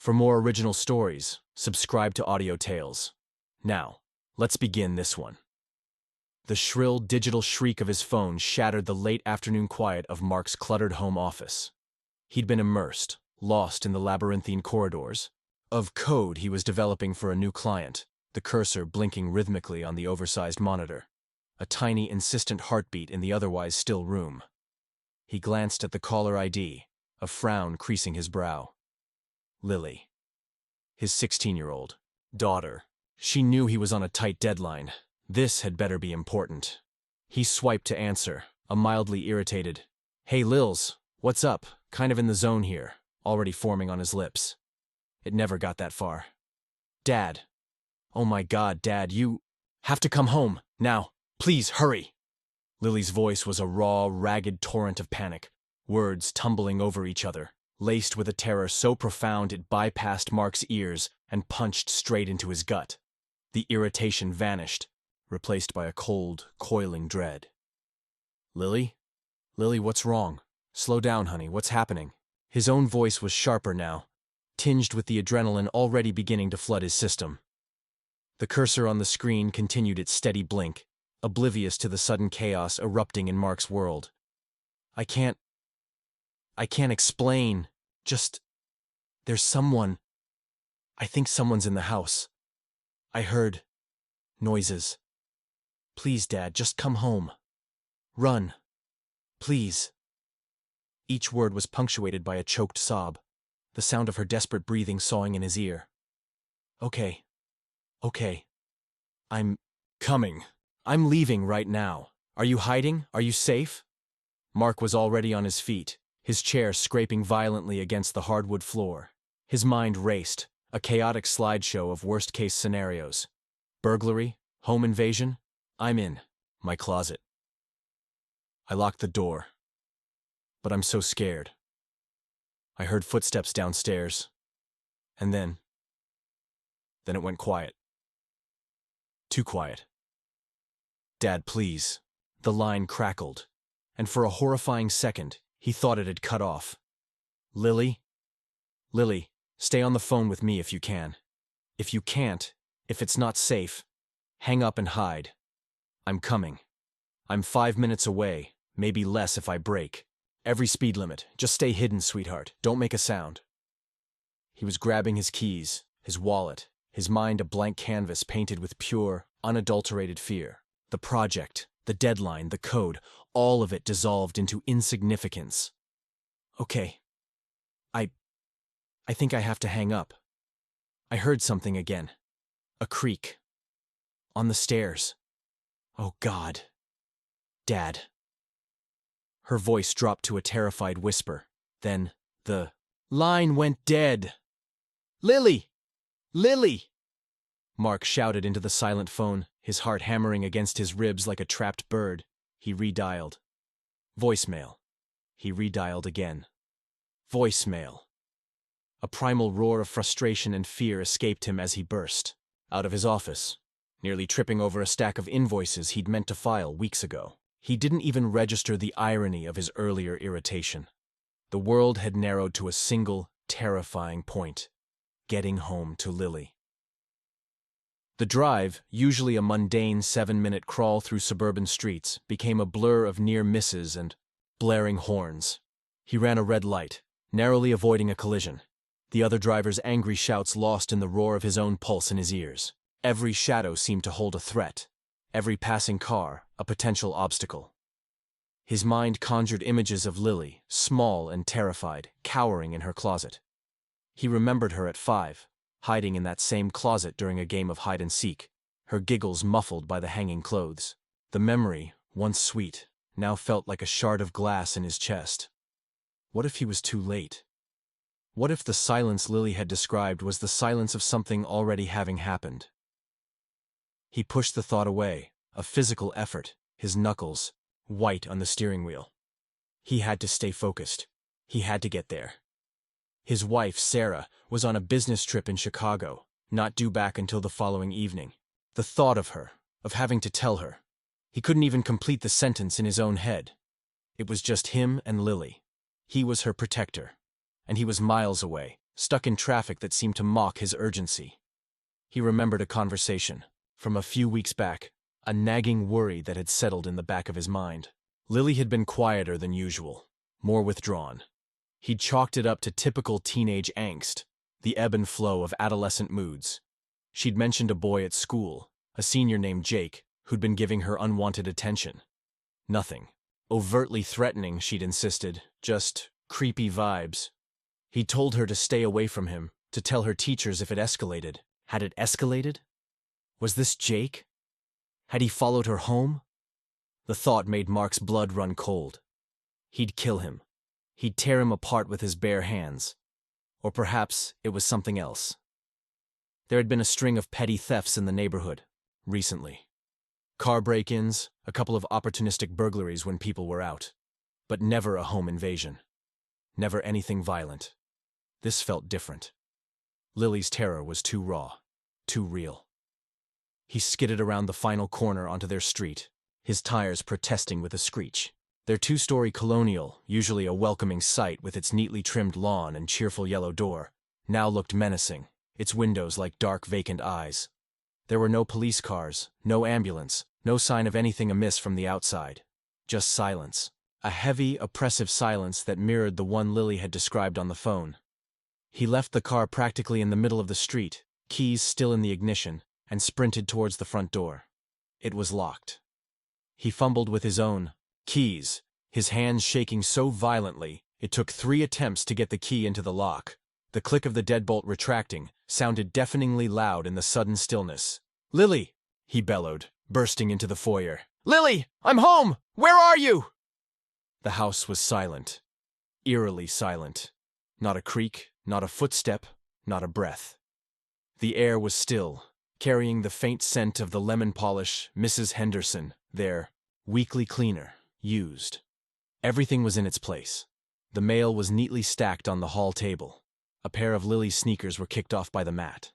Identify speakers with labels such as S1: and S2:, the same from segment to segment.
S1: For more original stories, subscribe to Audio Tales. Now, let's begin this one. The shrill digital shriek of his phone shattered the late afternoon quiet of Mark's cluttered home office. He'd been immersed, lost in the labyrinthine corridors of code he was developing for a new client, the cursor blinking rhythmically on the oversized monitor, a tiny, insistent heartbeat in the otherwise still room. He glanced at the caller ID, a frown creasing his brow. Lily. His 16-year-old daughter. She knew he was on a tight deadline. This had better be important. He swiped to answer, a mildly irritated, "Hey Lils, what's up? Kind of in the zone here," already forming on his lips. It never got that far. "Dad. Oh my God, Dad, you have to come home, now. Please, hurry." Lily's voice was a raw, ragged torrent of panic, words tumbling over each other, laced with a terror so profound it bypassed Mark's ears and punched straight into his gut. The irritation vanished, replaced by a cold, coiling dread. "Lily? Lily, what's wrong? Slow down, honey, what's happening?" His own voice was sharper now, tinged with the adrenaline already beginning to flood his system. The cursor on the screen continued its steady blink, oblivious to the sudden chaos erupting in Mark's world. I can't explain. Just, there's someone. I think someone's in the house. I heard noises. Please, Dad, just come home. Run. Please." Each word was punctuated by a choked sob, the sound of her desperate breathing sawing in his ear. Okay. I'm coming. I'm leaving right now. Are you hiding? Are you safe?" Mark was already on his feet, his chair scraping violently against the hardwood floor. His mind raced, a chaotic slideshow of worst-case scenarios. Burglary? Home invasion? I'm in my closet. I locked the door, but I'm so scared. I heard footsteps downstairs, and then it went quiet. Too quiet. "Dad, please." The line crackled, and for a horrifying second, he thought it had cut off. "Lily? Lily, stay on the phone with me if you can. If you can't, if it's not safe, hang up and hide. I'm coming. I'm 5 minutes away, maybe less if I break. Every speed limit. Just stay hidden, sweetheart. Don't make a sound." He was grabbing his keys, his wallet, his mind a blank canvas painted with pure, unadulterated fear. The project, the deadline, the code, all of it dissolved into insignificance. "Okay. I think I have to hang up. I heard something again. A creak. On the stairs. Oh God. Dad." Her voice dropped to a terrified whisper. Then, the line went dead. "Lily! Lily!" Mark shouted into the silent phone, his heart hammering against his ribs like a trapped bird. He redialed. Voicemail. He redialed again. Voicemail. A primal roar of frustration and fear escaped him as he burst out of his office, nearly tripping over a stack of invoices he'd meant to file weeks ago. He didn't even register the irony of his earlier irritation. The world had narrowed to a single, terrifying point: getting home to Lily. The drive, usually a mundane 7-minute crawl through suburban streets, became a blur of near misses and blaring horns. He ran a red light, narrowly avoiding a collision, the other driver's angry shouts lost in the roar of his own pulse in his ears. Every shadow seemed to hold a threat, every passing car a potential obstacle. His mind conjured images of Lily, small and terrified, cowering in her closet. He remembered her at 5, hiding in that same closet during a game of hide-and-seek, her giggles muffled by the hanging clothes. The memory, once sweet, now felt like a shard of glass in his chest. What if he was too late? What if the silence Lily had described was the silence of something already having happened? He pushed the thought away, a physical effort, his knuckles white on the steering wheel. He had to stay focused. He had to get there. His wife, Sarah, was on a business trip in Chicago, not due back until the following evening. The thought of her, of having to tell her. He couldn't even complete the sentence in his own head. It was just him and Lily. He was her protector. And he was miles away, stuck in traffic that seemed to mock his urgency. He remembered a conversation from a few weeks back, a nagging worry that had settled in the back of his mind. Lily had been quieter than usual, more withdrawn. He'd chalked it up to typical teenage angst, the ebb and flow of adolescent moods. She'd mentioned a boy at school, a senior named Jake, who'd been giving her unwanted attention. Nothing overtly threatening, she'd insisted, just creepy vibes. He'd told her to stay away from him, to tell her teachers if it escalated. Had it escalated? Was this Jake? Had he followed her home? The thought made Mark's blood run cold. He'd kill him. He'd tear him apart with his bare hands. Or perhaps it was something else. There had been a string of petty thefts in the neighborhood, recently. Car break-ins, a couple of opportunistic burglaries when people were out. But never a home invasion. Never anything violent. This felt different. Lily's terror was too raw, too real. He skidded around the final corner onto their street, his tires protesting with a screech. Their two-story colonial, usually a welcoming sight with its neatly trimmed lawn and cheerful yellow door, now looked menacing, its windows like dark, vacant eyes. There were no police cars, no ambulance, no sign of anything amiss from the outside. Just silence. A heavy, oppressive silence that mirrored the one Lily had described on the phone. He left the car practically in the middle of the street, keys still in the ignition, and sprinted towards the front door. It was locked. He fumbled with his own keys, his hands shaking so violently it took 3 attempts to get the key into the lock. The click of the deadbolt retracting sounded deafeningly loud in the sudden stillness. "Lily!" he bellowed, bursting into the foyer. "Lily! I'm home! Where are you?" The house was silent. Eerily silent. Not a creak, not a footstep, not a breath. The air was still, carrying the faint scent of the lemon polish Mrs. Henderson, their weekly cleaner, used. Everything was in its place. The mail was neatly stacked on the hall table. A pair of Lily's sneakers were kicked off by the mat.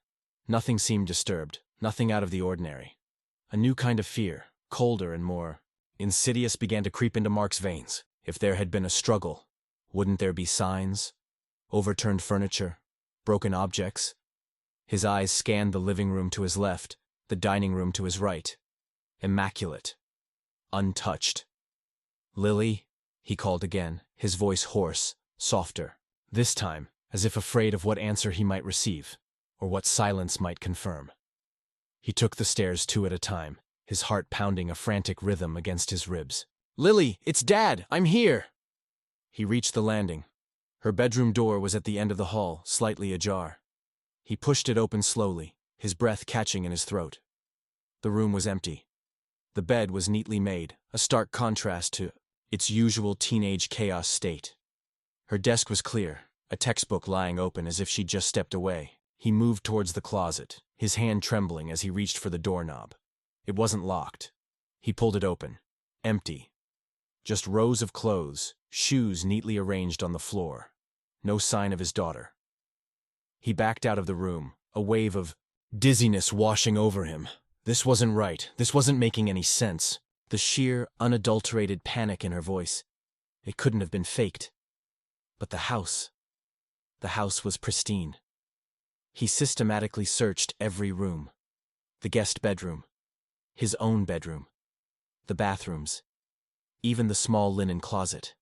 S1: Nothing seemed disturbed, nothing out of the ordinary. A new kind of fear, colder and more insidious, began to creep into Mark's veins. If there had been a struggle, wouldn't there be signs? Overturned furniture, broken objects. His eyes scanned the living room to his left, the dining room to his right. Immaculate. Untouched. "Lily?" he called again, his voice hoarse, softer. This time, as if afraid of what answer he might receive, or what silence might confirm. He took the stairs 2 at a time, his heart pounding a frantic rhythm against his ribs. "Lily, it's Dad! I'm here!" He reached the landing. Her bedroom door was at the end of the hall, slightly ajar. He pushed it open slowly, his breath catching in his throat. The room was empty. The bed was neatly made, a stark contrast to its usual teenage chaos state. Her desk was clear, a textbook lying open as if she'd just stepped away. He moved towards the closet, his hand trembling as he reached for the doorknob. It wasn't locked. He pulled it open. Empty. Just rows of clothes, shoes neatly arranged on the floor. No sign of his daughter. He backed out of the room, a wave of dizziness washing over him. This wasn't right. This wasn't making any sense. The sheer, unadulterated panic in her voice. It couldn't have been faked. But the house was pristine. He systematically searched every room. The guest bedroom. His own bedroom. The bathrooms. Even the small linen closet.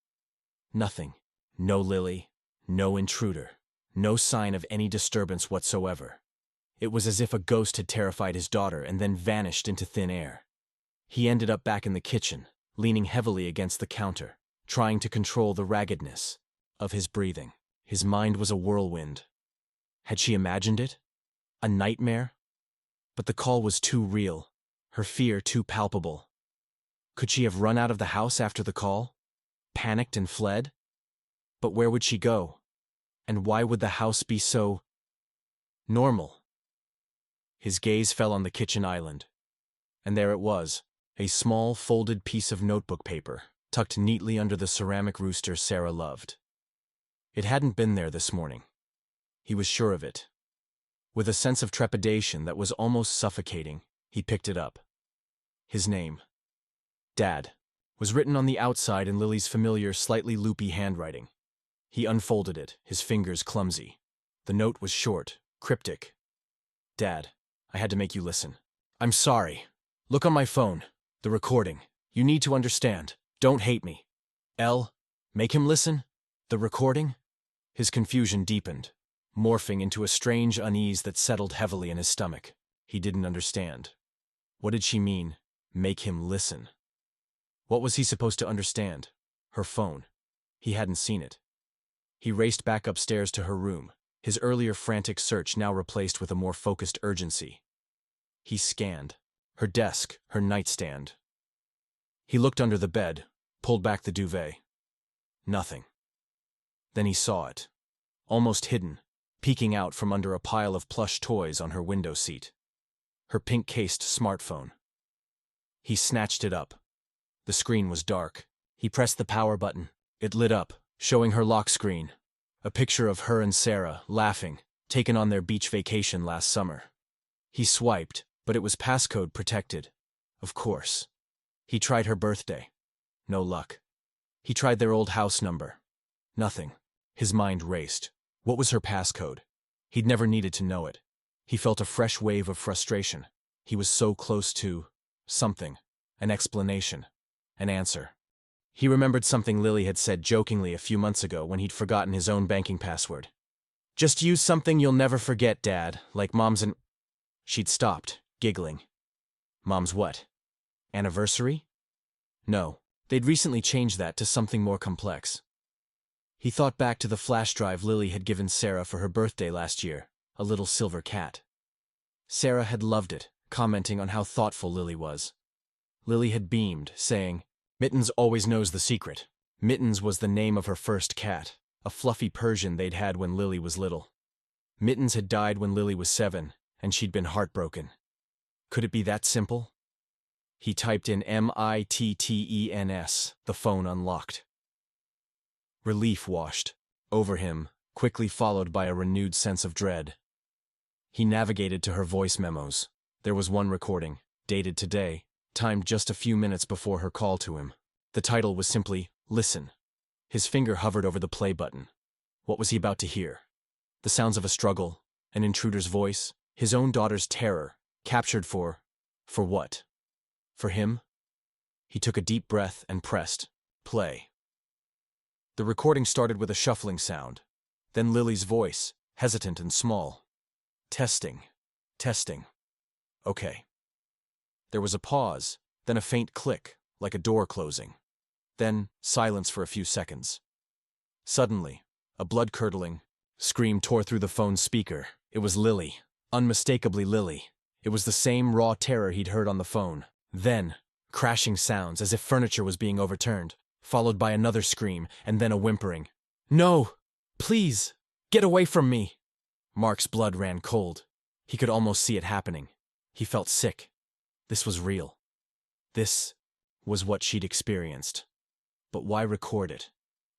S1: Nothing. No Lily. No intruder. No sign of any disturbance whatsoever. It was as if a ghost had terrified his daughter and then vanished into thin air. He ended up back in the kitchen, leaning heavily against the counter, trying to control the raggedness of his breathing. His mind was a whirlwind. Had she imagined it? A nightmare? But the call was too real, her fear too palpable. Could she have run out of the house after the call? Panicked and fled? But where would she go? And why would the house be so normal? His gaze fell on the kitchen island. And there it was, a small, folded piece of notebook paper, tucked neatly under the ceramic rooster Sarah loved. It hadn't been there this morning. He was sure of it. With a sense of trepidation that was almost suffocating, he picked it up. His name, Dad, was written on the outside in Lily's familiar, slightly loopy handwriting. He unfolded it, his fingers clumsy. The note was short, cryptic. Dad, I had to make you listen. I'm sorry. Look on my phone. The recording. You need to understand. Don't hate me. L. Make him listen? The recording? His confusion deepened, morphing into a strange unease that settled heavily in his stomach. He didn't understand. What did she mean, make him listen? What was he supposed to understand? Her phone. He hadn't seen it. He raced back upstairs to her room, his earlier frantic search now replaced with a more focused urgency. He scanned. Her desk, her nightstand. He looked under the bed, pulled back the duvet. Nothing. Then he saw it, almost hidden, peeking out from under a pile of plush toys on her window seat. Her pink-cased smartphone. He snatched it up. The screen was dark. He pressed the power button. It lit up, showing her lock screen. A picture of her and Sarah, laughing, taken on their beach vacation last summer. He swiped, but it was passcode protected. Of course. He tried her birthday. No luck. He tried their old house number. Nothing. His mind raced. What was her passcode? He'd never needed to know it. He felt a fresh wave of frustration. He was so close to something, an explanation, an answer. He remembered something Lily had said jokingly a few months ago when he'd forgotten his own banking password. Just use something you'll never forget, Dad, like Mom's and... She'd stopped, giggling. Mom's what? Anniversary? No, they'd recently changed that to something more complex. He thought back to the flash drive Lily had given Sarah for her birthday last year, a little silver cat. Sarah had loved it, commenting on how thoughtful Lily was. Lily had beamed, saying, Mittens always knows the secret. Mittens was the name of her first cat, a fluffy Persian they'd had when Lily was little. Mittens had died when Lily was 7, and she'd been heartbroken. Could it be that simple? He typed in Mittens, the phone unlocked. Relief washed over him, quickly followed by a renewed sense of dread. He navigated to her voice memos. There was one recording, dated today, timed just a few minutes before her call to him. The title was simply, Listen. His finger hovered over the play button. What was he about to hear? The sounds of a struggle, an intruder's voice, his own daughter's terror, captured for what? For him? He took a deep breath and pressed, play. The recording started with a shuffling sound, then Lily's voice, hesitant and small. Testing. Okay. There was a pause, then a faint click, like a door closing. Then silence for a few seconds. Suddenly, a blood-curdling scream tore through the phone's speaker. It was Lily, unmistakably Lily. It was the same raw terror he'd heard on the phone. Then, crashing sounds as if furniture was being overturned, followed by another scream and then a whimpering. No! Please! Get away from me! Mark's blood ran cold. He could almost see it happening. He felt sick. This was real. This was what she'd experienced. But why record it?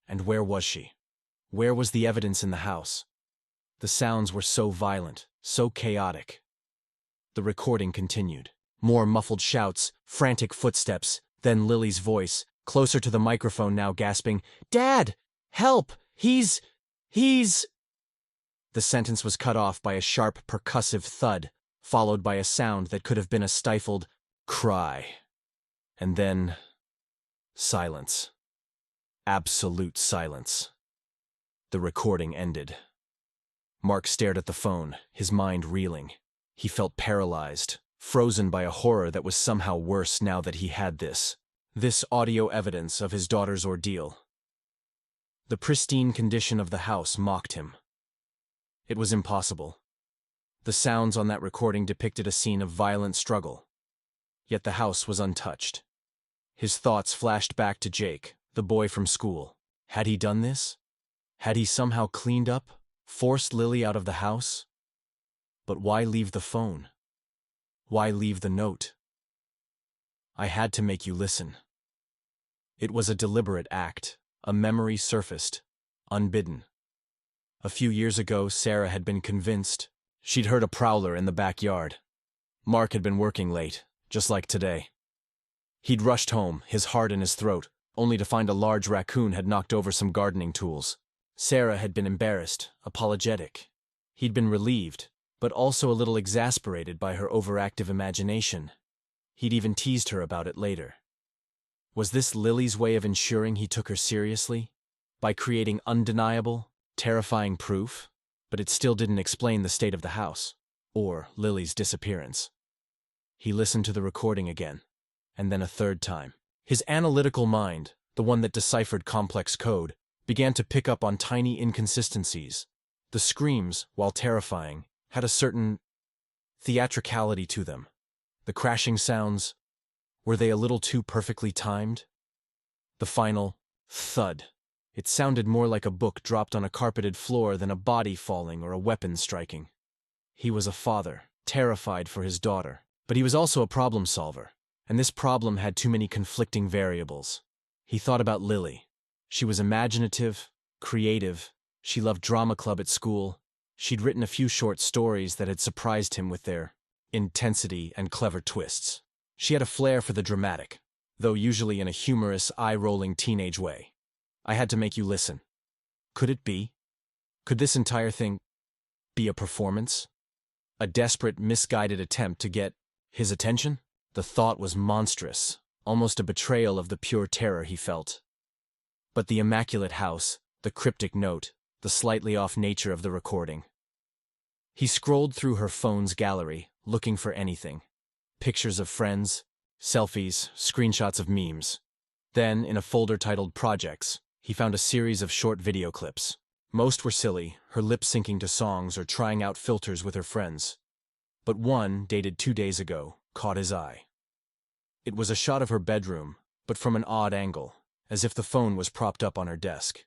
S1: And where was she? Where was the evidence in the house? The sounds were so violent, so chaotic. The recording continued. More muffled shouts, frantic footsteps, then Lily's voice, closer to the microphone now gasping, Dad! Help! He's... The sentence was cut off by a sharp, percussive thud, followed by a sound that could have been a stifled cry. And then... silence. Absolute silence. The recording ended. Mark stared at the phone, his mind reeling. He felt paralyzed, frozen by a horror that was somehow worse now that he had this audio evidence of his daughter's ordeal. The pristine condition of the house mocked him. It was impossible. The sounds on that recording depicted a scene of violent struggle. Yet the house was untouched. His thoughts flashed back to Jake, the boy from school. Had he done this? Had he somehow cleaned up, forced Lily out of the house? But why leave the phone? Why leave the note? I had to make you listen. It was a deliberate act. A memory surfaced, unbidden. A few years ago, Sarah had been convinced she'd heard a prowler in the backyard. Mark had been working late, just like today. He'd rushed home, his heart in his throat, only to find a large raccoon had knocked over some gardening tools. Sarah had been embarrassed, apologetic. He'd been relieved, but also a little exasperated by her overactive imagination. He'd even teased her about it later. Was this Lily's way of ensuring he took her seriously? By creating undeniable, terrifying proof? But it still didn't explain the state of the house, or Lily's disappearance. He listened to the recording again, and then a third time. His analytical mind, the one that deciphered complex code, began to pick up on tiny inconsistencies. The screams, while terrifying, had a certain theatricality to them. The crashing sounds, were they a little too perfectly timed? The final thud. It sounded more like a book dropped on a carpeted floor than a body falling or a weapon striking. He was a father, terrified for his daughter, but he was also a problem solver, and this problem had too many conflicting variables. He thought about Lily. She was imaginative, creative, she loved drama club at school, she'd written a few short stories that had surprised him with their intensity and clever twists. She had a flair for the dramatic, though usually in a humorous, eye-rolling teenage way. I had to make you listen. Could it be? Could this entire thing be a performance? A desperate, misguided attempt to get his attention? The thought was monstrous, almost a betrayal of the pure terror he felt. But the immaculate house, the cryptic note, the slightly off nature of the recording. He scrolled through her phone's gallery, looking for anything. Pictures of friends, selfies, screenshots of memes. Then, in a folder titled Projects, he found a series of short video clips. Most were silly, her lips syncing to songs or trying out filters with her friends. But one, dated 2 days ago, caught his eye. It was a shot of her bedroom, but from an odd angle, as if the phone was propped up on her desk.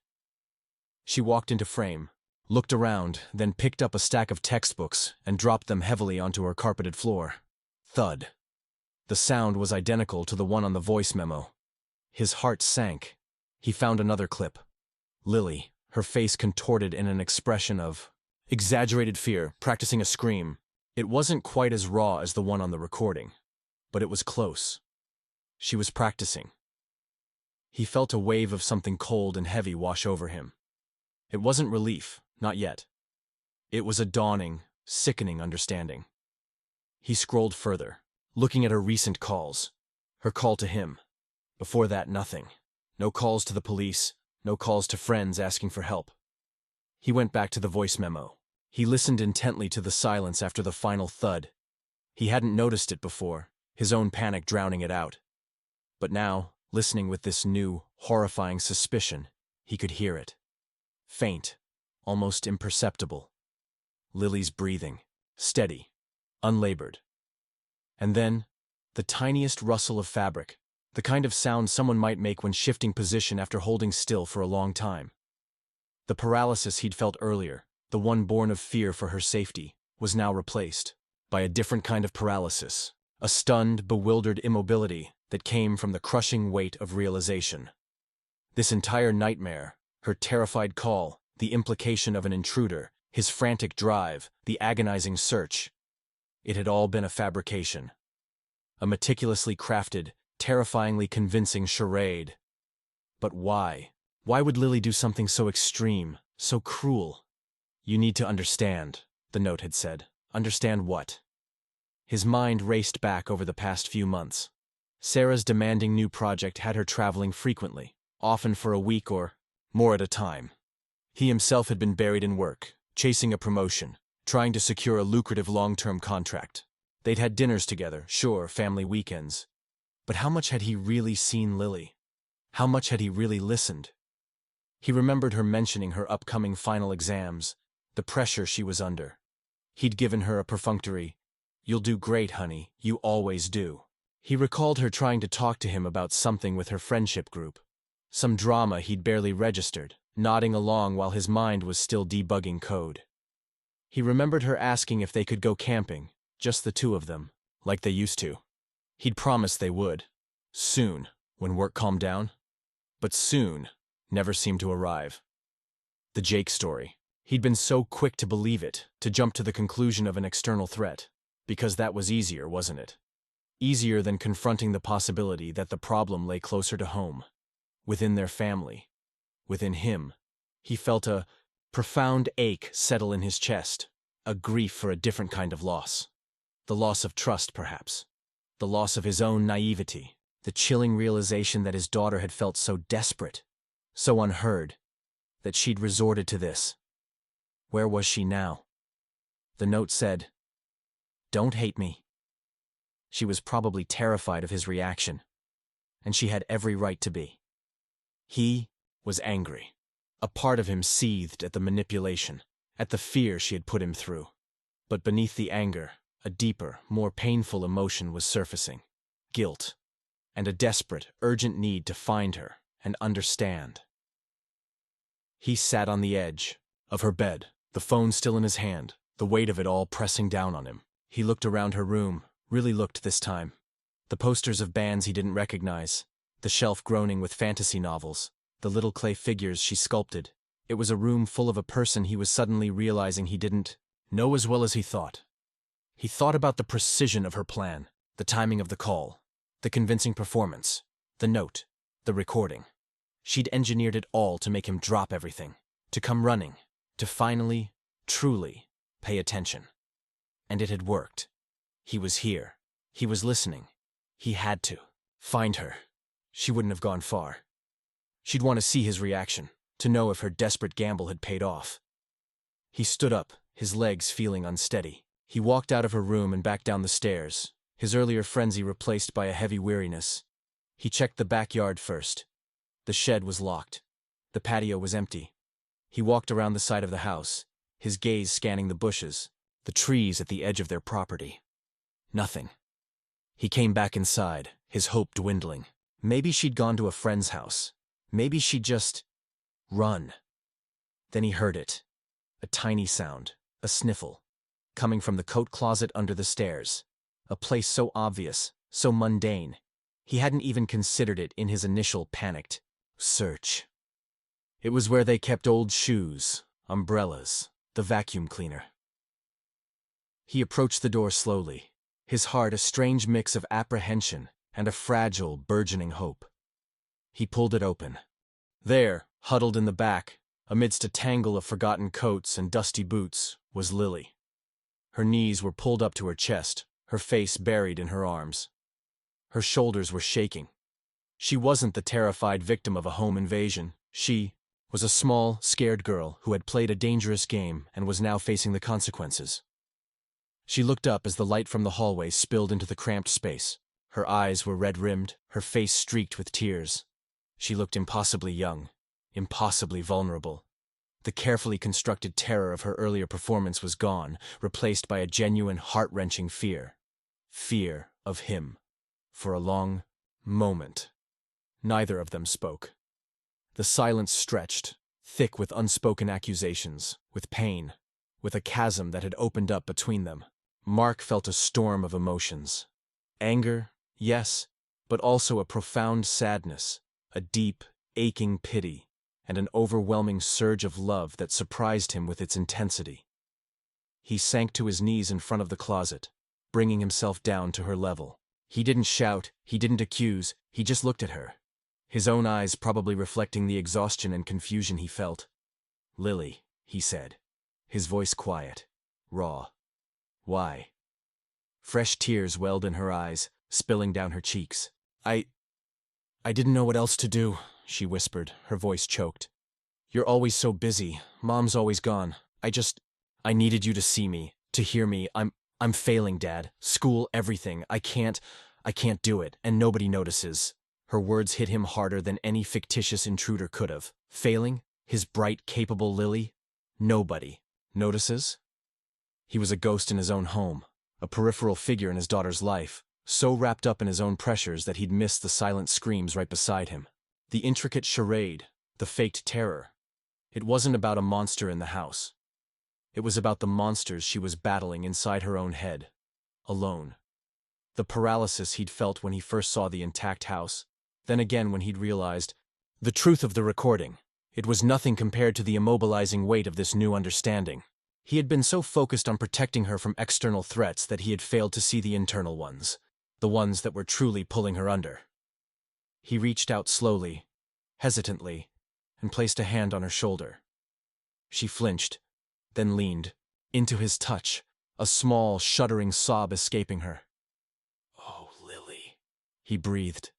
S1: She walked into frame, looked around, then picked up a stack of textbooks and dropped them heavily onto her carpeted floor. Thud. The sound was identical to the one on the voice memo. His heart sank. He found another clip. Lily, her face contorted in an expression of exaggerated fear, practicing a scream. It wasn't quite as raw as the one on the recording, but it was close. She was practicing. He felt a wave of something cold and heavy wash over him. It wasn't relief, not yet. It was a dawning, sickening understanding. He scrolled further, looking at her recent calls. Her call to him. Before that, nothing. No calls to the police, no calls to friends asking for help. He went back to the voice memo. He listened intently to the silence after the final thud. He hadn't noticed it before, his own panic drowning it out. But now, listening with this new, horrifying suspicion, he could hear it. Faint, almost imperceptible. Lily's breathing, steady, unlabored. And then, the tiniest rustle of fabric, the kind of sound someone might make when shifting position after holding still for a long time. The paralysis he'd felt earlier, the one born of fear for her safety, was now replaced by a different kind of paralysis, a stunned, bewildered immobility that came from the crushing weight of realization. This entire nightmare, her terrified call, the implication of an intruder, his frantic drive, the agonizing search, it had all been a fabrication. A meticulously crafted, terrifyingly convincing charade. But why? Why would Lily do something so extreme, so cruel? You need to understand, the note had said. Understand what? His mind raced back over the past few months. Sarah's demanding new project had her traveling frequently, often for a week or more at a time. He himself had been buried in work, chasing a promotion, trying to secure a lucrative long-term contract. They'd had dinners together, sure, family weekends. But how much had he really seen Lily? How much had he really listened? He remembered her mentioning her upcoming final exams, the pressure she was under. He'd given her a perfunctory, "You'll do great, honey, you always do." He recalled her trying to talk to him about something with her friendship group. Some drama he'd barely registered, nodding along while his mind was still debugging code. He remembered her asking if they could go camping, just the two of them, like they used to. He'd promised they would. Soon, when work calmed down. But soon never seemed to arrive. The Jake story. He'd been so quick to believe it, to jump to the conclusion of an external threat, because that was easier, wasn't it? Easier than confronting the possibility that the problem lay closer to home, within their family, within him. He felt a profound ache settle in his chest, a grief for a different kind of loss. The loss of trust, perhaps. The loss of his own naivety. The chilling realization that his daughter had felt so desperate, so unheard, that she'd resorted to this. Where was she now? The note said, "Don't hate me." She was probably terrified of his reaction, and she had every right to be. He was angry. A part of him seethed at the manipulation, at the fear she had put him through. But beneath the anger, a deeper, more painful emotion was surfacing. Guilt, and a desperate, urgent need to find her and understand. He sat on the edge of her bed, the phone still in his hand, the weight of it all pressing down on him. He looked around her room, really looked this time. The posters of bands he didn't recognize, the shelf groaning with fantasy novels, the little clay figures she sculpted. It was a room full of a person he was suddenly realizing he didn't know as well as he thought. He thought about the precision of her plan, the timing of the call, the convincing performance, the note, the recording. She'd engineered it all to make him drop everything, to come running, to finally, truly, pay attention. And it had worked. He was here. He was listening. He had to find her. She wouldn't have gone far. She'd want to see his reaction, to know if her desperate gamble had paid off. He stood up, his legs feeling unsteady. He walked out of her room and back down the stairs, his earlier frenzy replaced by a heavy weariness. He checked the backyard first. The shed was locked. The patio was empty. He walked around the side of the house, his gaze scanning the bushes, the trees at the edge of their property. Nothing. He came back inside, his hope dwindling. Maybe she'd gone to a friend's house. Maybe she'd just run. Then he heard it. A tiny sound, a sniffle, coming from the coat closet under the stairs. A place so obvious, so mundane. He hadn't even considered it in his initial panicked search. It was where they kept old shoes, umbrellas, the vacuum cleaner. He approached the door slowly, his heart a strange mix of apprehension and a fragile, burgeoning hope. He pulled it open. There, huddled in the back, amidst a tangle of forgotten coats and dusty boots, was Lily. Her knees were pulled up to her chest, her face buried in her arms. Her shoulders were shaking. She wasn't the terrified victim of a home invasion. She was a small, scared girl who had played a dangerous game and was now facing the consequences. She looked up as the light from the hallway spilled into the cramped space. Her eyes were red-rimmed, her face streaked with tears. She looked impossibly young, impossibly vulnerable. The carefully constructed terror of her earlier performance was gone, replaced by a genuine, heart-wrenching fear. Fear of him. For a long moment, neither of them spoke. The silence stretched, thick with unspoken accusations, with pain, with a chasm that had opened up between them. Mark felt a storm of emotions. Anger, yes, but also a profound sadness, a deep, aching pity, and an overwhelming surge of love that surprised him with its intensity. He sank to his knees in front of the closet, bringing himself down to her level. He didn't shout, he didn't accuse, he just looked at her, his own eyes probably reflecting the exhaustion and confusion he felt. "Lily," he said, his voice quiet, raw. "Why?" Fresh tears welled in her eyes, spilling down her cheeks. I didn't know what else to do," she whispered, her voice choked. "You're always so busy. Mom's always gone. I needed you to see me, to hear me. I'm failing, Dad. School, everything. I can't do it, and nobody notices." Her words hit him harder than any fictitious intruder could have. Failing? His bright, capable Lily? Nobody notices? He was a ghost in his own home, a peripheral figure in his daughter's life, so wrapped up in his own pressures that he'd missed the silent screams right beside him. The intricate charade, the faked terror. It wasn't about a monster in the house. It was about the monsters she was battling inside her own head, alone. The paralysis he'd felt when he first saw the intact house, then again when he'd realized the truth of the recording. It was nothing compared to the immobilizing weight of this new understanding. He had been so focused on protecting her from external threats that he had failed to see the internal ones, the ones that were truly pulling her under. He reached out slowly, hesitantly, and placed a hand on her shoulder. She flinched, then leaned into his touch, a small, shuddering sob escaping her. "Oh, Lily," he breathed,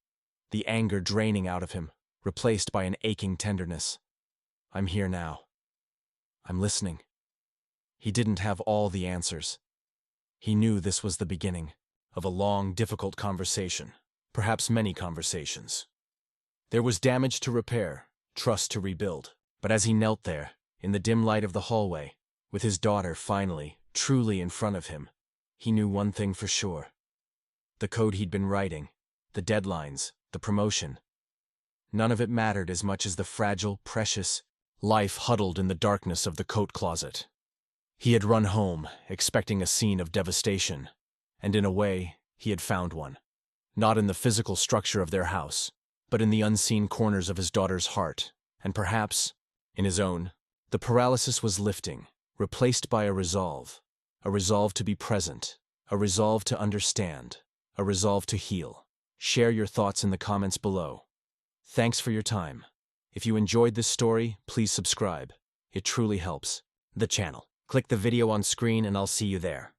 S1: the anger draining out of him, replaced by an aching tenderness. "I'm here now. I'm listening." He didn't have all the answers. He knew this was the beginning of a long, difficult conversation, perhaps many conversations. There was damage to repair, trust to rebuild, but as he knelt there, in the dim light of the hallway, with his daughter finally, truly in front of him, he knew one thing for sure. The code he'd been writing, the deadlines, the promotion, none of it mattered as much as the fragile, precious life huddled in the darkness of the coat closet. He had run home, expecting a scene of devastation, and in a way, he had found one. Not in the physical structure of their house, but in the unseen corners of his daughter's heart, and perhaps, in his own. The paralysis was lifting, replaced by a resolve to be present, a resolve to understand, a resolve to heal. Share your thoughts in the comments below. Thanks for your time. If you enjoyed this story, please subscribe. It truly helps the channel. Click the video on screen and I'll see you there.